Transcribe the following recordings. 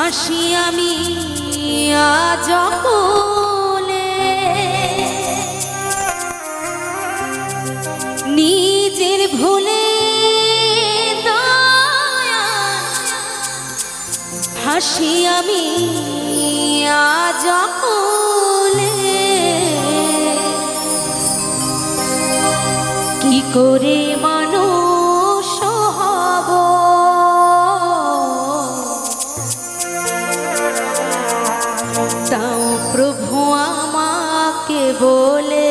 হাসি আমি আজ অকুলে, নিজের ভুলে হাসি আমি আজ অকুলে, কি করে মানুষ হব তাও প্রভু আমাকে বলে।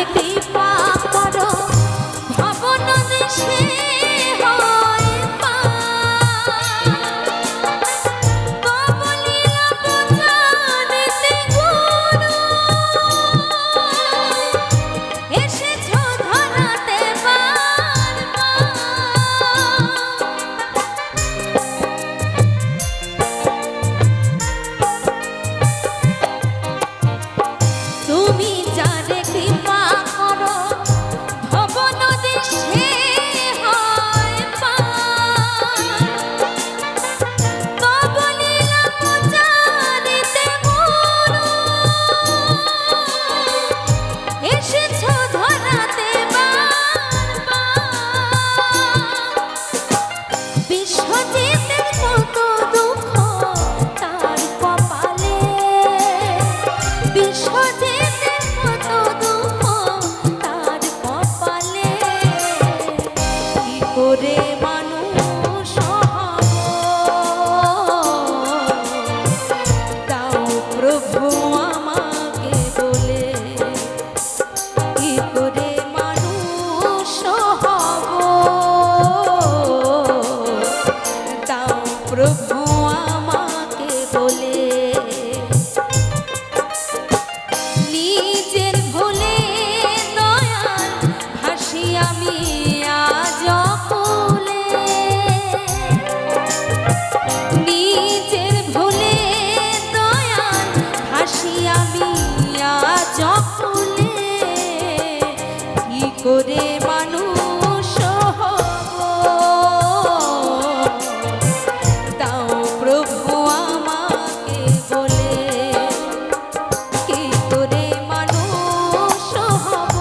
যারে কৃপা করো ভবন দেশে হয় পার। কবলিলা বোঝানিতে গুরু, এসেছো ধরাতে বারবার। তুমি যারে কৃপা করো ভবন দেশে হয় পার। কবলিলা বোঝানিতে গুরু, এসেছো ধরাতে বারবার। বিশ্বজিতের কত দুঃখ তার কপালে, বিশ্বজিতের কত দুঃখ তার কপালে। কি করে মানুষ হব দাও প্রভু আমাকে বলে। কি করে মানুষ হব দাও প্রভু আমাকে বলে। নিজের ভুলে দয়াল ভাসি আমি আজ অকুলে। নিজের ভুলে দয়াল ভাসি আমি আজ অকুলে। কি করে মানুষ হব দাও প্রভু আমাকে বলে। কি করে মানুষ হব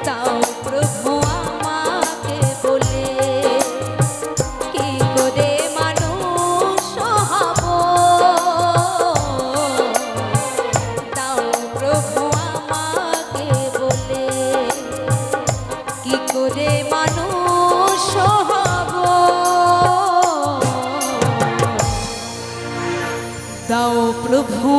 দাও প্রভু আমাকে বলে। কি করে মানুষ হব দাও প্রভু আমাকে বলে। কি করে মানুষ হব দাও প্রভু